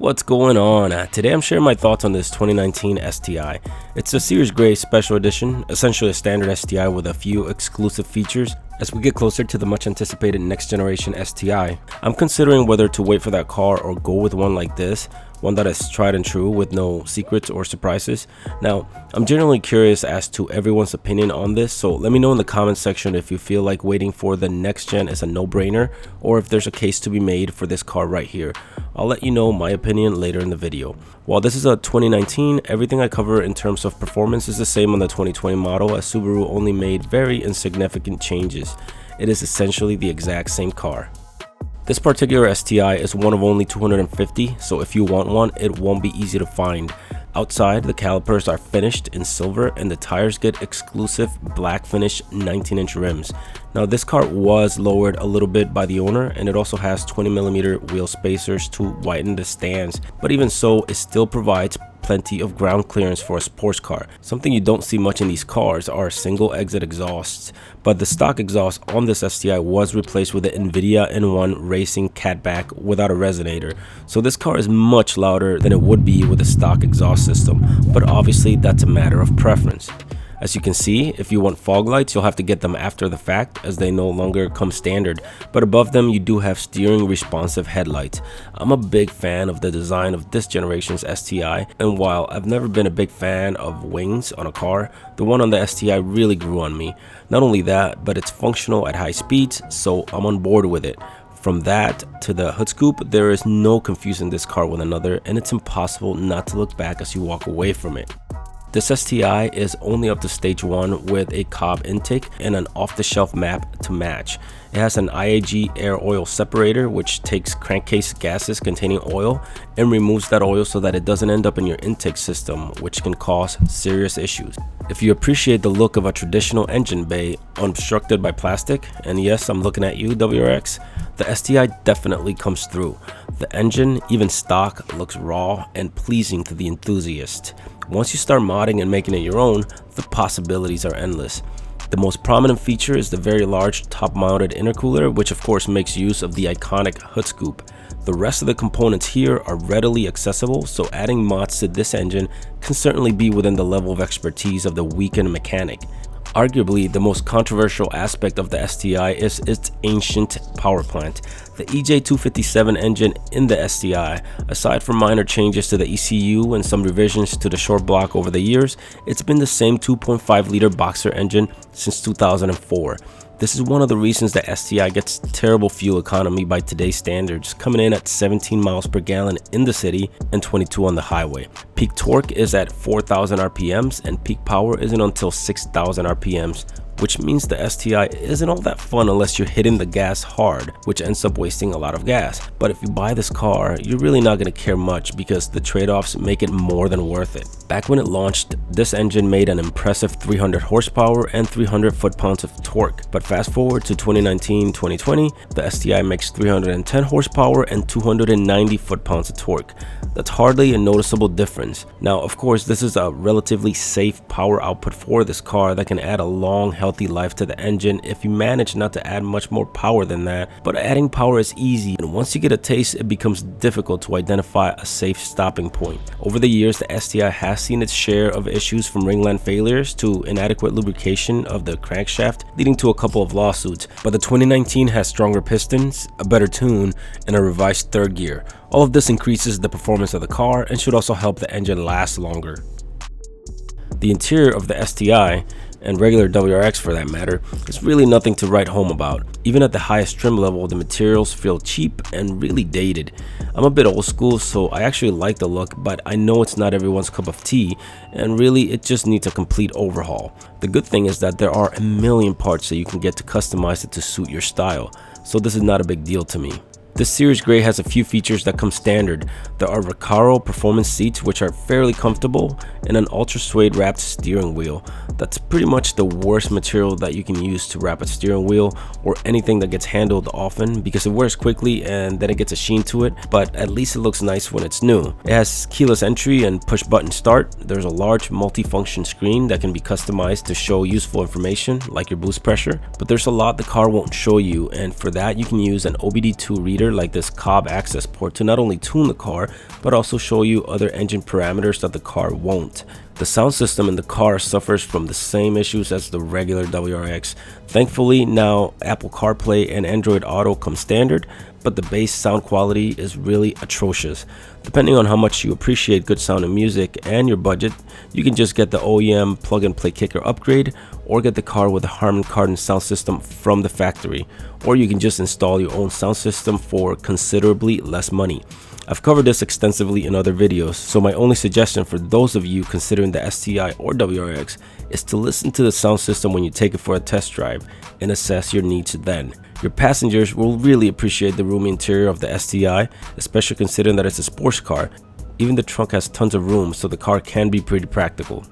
What's going on? Today I'm sharing my thoughts on this 2019 STI. It's a Series Gray Special Edition, essentially a standard STI with a few exclusive features. As we get closer to the much anticipated next generation STI, I'm considering whether to wait for that car or go with one like this, one that is tried and true with no secrets or surprises. Now, I'm generally curious as to everyone's opinion on this, so let me know in the comment section if you feel like waiting for the next gen is a no-brainer or if there's a case to be made for this car right here. I'll let you know my opinion later in the video. While this is a 2019, everything I cover in terms of performance is the same on the 2020 model, as Subaru only made very insignificant changes. It is essentially the exact same car. This particular STI is one of only 250, so if you want one, it won't be easy to find. Outside, the calipers are finished in silver and the tires get exclusive black finish 19-inch rims. Now this car was lowered a little bit by the owner, and it also has 20mm wheel spacers to widen the stands, but even so, it still provides plenty of ground clearance for a sports car. Something you don't see much in these cars are single exit exhausts, but the stock exhaust on this STI was replaced with the NVIDIA N1 Racing Catback without a resonator, so this car is much louder than it would be with a stock exhaust system, but obviously that's a matter of preference. As you can see, if you want fog lights, you'll have to get them after the fact, as they no longer come standard, but above them you do have steering responsive headlights. I'm a big fan of the design of this generation's STI, and while I've never been a big fan of wings on a car, the one on the STI really grew on me. Not only that, but it's functional at high speeds, so I'm on board with it. From that to the hood scoop, there is no confusing this car with another, and it's impossible not to look back as you walk away from it. This STI is only up to stage 1 with a Cobb intake and an off-the-shelf map to match. It has an IAG air oil separator, which takes crankcase gases containing oil and removes that oil so that it doesn't end up in your intake system, which can cause serious issues. If you appreciate the look of a traditional engine bay unobstructed by plastic, and yes, I'm looking at you, WRX, the STI definitely comes through. The engine, even stock, looks raw and pleasing to the enthusiast. Once you start modding and making it your own, the possibilities are endless. The most prominent feature is the very large top-mounted intercooler, which of course makes use of the iconic hood scoop. The rest of the components here are readily accessible, so adding mods to this engine can certainly be within the level of expertise of the weekend mechanic. Arguably, the most controversial aspect of the STI is its ancient power plant. The EJ257 engine in the STI, aside from minor changes to the ECU and some revisions to the short block over the years, it's been the same 2.5-liter boxer engine since 2004. This is one of the reasons the STI gets terrible fuel economy by today's standards, coming in at 17 miles per gallon in the city and 22 on the highway. Peak torque is at 4,000 RPMs and peak power isn't until 6,000 RPMs, which means the STI isn't all that fun unless you're hitting the gas hard, which ends up wasting a lot of gas. But if you buy this car, you're really not going to care much because the trade-offs make it more than worth it. Back when it launched, this engine made an impressive 300 horsepower and 300 foot-pounds of torque. But fast forward to 2019-2020, the STI makes 310 horsepower and 290 foot-pounds of torque. That's hardly a noticeable difference. Now, of course, this is a relatively safe power output for this car that can add a long, healthy life to the engine if you manage not to add much more power than that. But adding power is easy, and once you get a taste, it becomes difficult to identify a safe stopping point. Over the years, the STI has seen its share of issues, from ringland failures to inadequate lubrication of the crankshaft, leading to a couple of lawsuits. But the 2019 has stronger pistons, a better tune, and a revised third gear. All of this increases the performance of the car and should also help the engine last longer. The interior of the STI, and regular WRX for that matter, is really nothing to write home about. Even at the highest trim level, the materials feel cheap and really dated. I'm a bit old school, so I actually like the look, but I know it's not everyone's cup of tea, and really it just needs a complete overhaul. The good thing is that there are a million parts that you can get to customize it to suit your style, so this is not a big deal to me. This Series Gray has a few features that come standard. There are Recaro performance seats, which are fairly comfortable, and an ultra suede wrapped steering wheel. That's pretty much the worst material that you can use to wrap a steering wheel or anything that gets handled often, because it wears quickly and then it gets a sheen to it, but at least it looks nice when it's new. It has keyless entry and push button start. There's a large multi-function screen that can be customized to show useful information like your boost pressure, but there's a lot the car won't show you, and for that you can use an OBD2 reader feature like this Cobb access port to not only tune the car, but also show you other engine parameters that the car won't. The sound system in the car suffers from the same issues as the regular WRX. Thankfully, now Apple CarPlay and Android Auto come standard, but the bass sound quality is really atrocious. Depending on how much you appreciate good sounding music and your budget, you can just get the OEM plug-and-play kicker upgrade, or get the car with a Harman Kardon sound system from the factory, or you can just install your own sound system for considerably less money. I've covered this extensively in other videos, so my only suggestion for those of you considering the STI or WRX is to listen to the sound system when you take it for a test drive and assess your needs then. Your passengers will really appreciate the roomy interior of the STI, especially considering that it's a sports car. Even the trunk has tons of room, so the car can be pretty practical.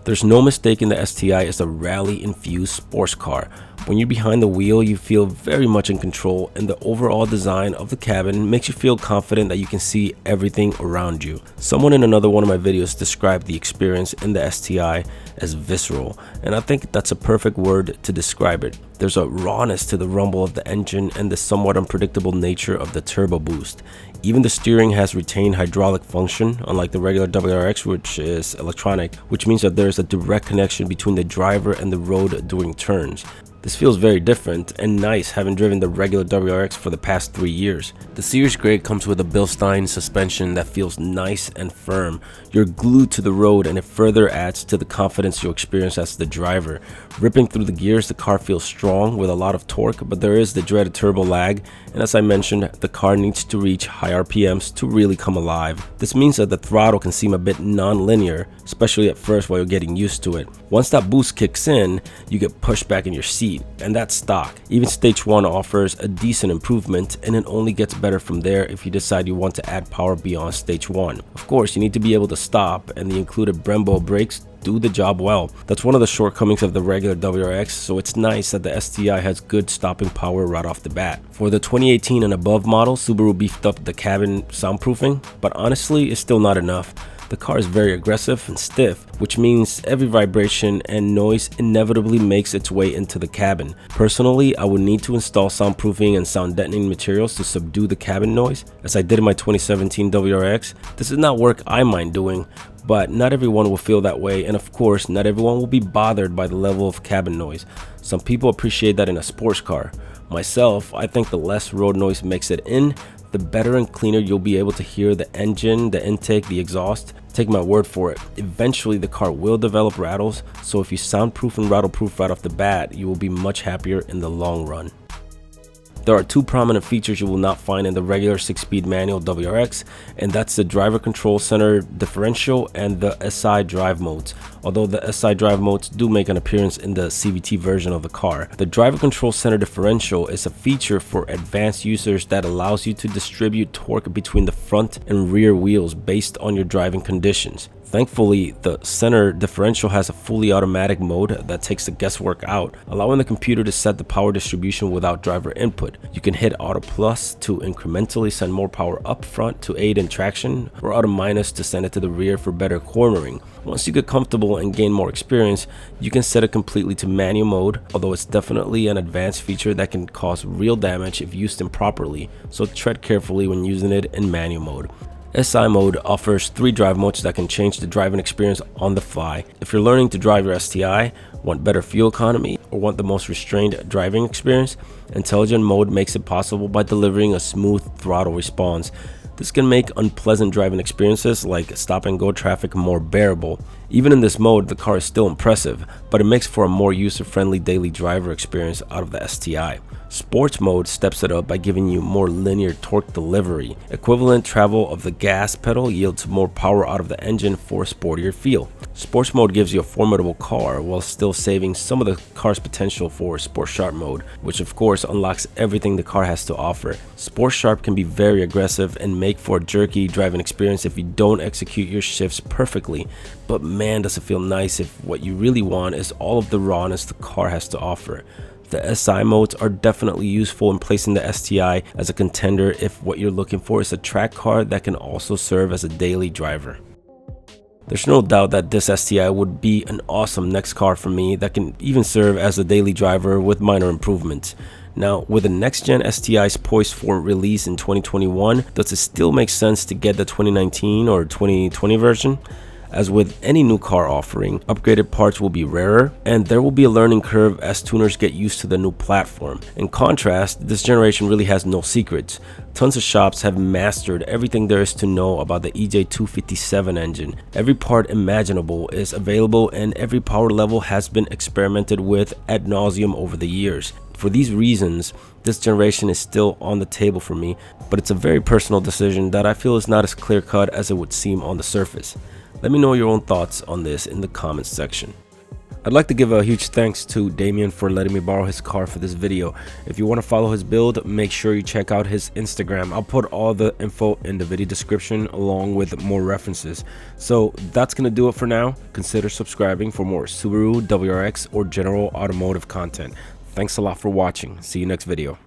There's no mistaking the STI is a rally-infused sports car. When you're behind the wheel, you feel very much in control, and the overall design of the cabin makes you feel confident that you can see everything around you. Someone in another one of my videos described the experience in the STI as visceral, and I think that's a perfect word to describe it. There's a rawness to the rumble of the engine and the somewhat unpredictable nature of the turbo boost. Even the steering has retained hydraulic function, unlike the regular WRX, which is electronic, which means that there is a direct connection between the driver and the road during turns. This feels very different and nice, having driven the regular WRX for the past 3 years. The Series Gray comes with a Bilstein suspension that feels nice and firm. You're glued to the road, and it further adds to the confidence you'll experience as the driver. Ripping through the gears, the car feels strong with a lot of torque, but there is the dreaded turbo lag, and as I mentioned, the car needs to reach high RPMs to really come alive. This means that the throttle can seem a bit non-linear, especially at first while you're getting used to it. Once that boost kicks in, you get pushed back in your seat, and that's stock. Even Stage 1 offers a decent improvement, and it only gets better from there if you decide you want to add power beyond Stage 1. Of course, you need to be able to stop, and the included Brembo brakes do the job well. That's one of the shortcomings of the regular WRX, so it's nice that the STI has good stopping power right off the bat. For the 2018 and above model, Subaru beefed up the cabin soundproofing, but honestly, it's still not enough. The car is very aggressive and stiff, which means every vibration and noise inevitably makes its way into the cabin. Personally, I would need to install soundproofing and sound deadening materials to subdue the cabin noise, as I did in my 2017 WRX. This is not work I mind doing, but not everyone will feel that way, and of course, not everyone will be bothered by the level of cabin noise. Some people appreciate that in a sports car. Myself, I think the less road noise makes it in, the better and cleaner you'll be able to hear the engine, the intake, the exhaust. Take my word for it, eventually the car will develop rattles, so if you soundproof and rattleproof right off the bat, you will be much happier in the long run. There are two prominent features you will not find in the regular 6-speed manual WRX, and that's the driver control center differential and the SI drive modes. Although the SI drive modes do make an appearance in the CVT version of the car. The driver control center differential is a feature for advanced users that allows you to distribute torque between the front and rear wheels based on your driving conditions. Thankfully, the center differential has a fully automatic mode that takes the guesswork out, allowing the computer to set the power distribution without driver input. You can hit Auto Plus to incrementally send more power up front to aid in traction, or Auto Minus to send it to the rear for better cornering. Once you get comfortable and gain more experience, you can set it completely to manual mode, although it's definitely an advanced feature that can cause real damage if used improperly, so tread carefully when using it in manual mode. SI mode offers 3 drive modes that can change the driving experience on the fly. If you're learning to drive your STI, want better fuel economy, or want the most restrained driving experience, Intelligent mode makes it possible by delivering a smooth throttle response. This can make unpleasant driving experiences like stop and go traffic more bearable. Even in this mode, the car is still impressive, but it makes for a more user-friendly daily driver experience out of the STI. Sports mode steps it up by giving you more linear torque delivery. Equivalent travel of the gas pedal yields more power out of the engine for a sportier feel. Sports mode gives you a formidable car while still saving some of the car's potential for Sport Sharp mode, which of course unlocks everything the car has to offer. Sport Sharp can be very aggressive and make for a jerky driving experience if you don't execute your shifts perfectly, but man, does it feel nice if what you really want is all of the rawness the car has to offer. The SI modes are definitely useful in placing the STI as a contender if what you're looking for is a track car that can also serve as a daily driver. There's no doubt that this STI would be an awesome next car for me that can even serve as a daily driver with minor improvements. Now, with the next-gen STIs poised for release in 2021, does it still make sense to get the 2019 or 2020 version? As with any new car offering, upgraded parts will be rarer, and there will be a learning curve as tuners get used to the new platform. In contrast, this generation really has no secrets. Tons of shops have mastered everything there is to know about the EJ257 engine. Every part imaginable is available, and every power level has been experimented with ad nauseum over the years. For these reasons, this generation is still on the table for me, but it's a very personal decision that I feel is not as clear-cut as it would seem on the surface. Let me know your own thoughts on this in the comments section. I'd like to give a huge thanks to Daemian for letting me borrow his car for this video. If you want to follow his build, make sure you check out his Instagram. I'll put all the info in the video description along with more references. So that's going to do it for now. Consider subscribing for more Subaru, WRX, or general automotive content. Thanks a lot for watching. See you next video.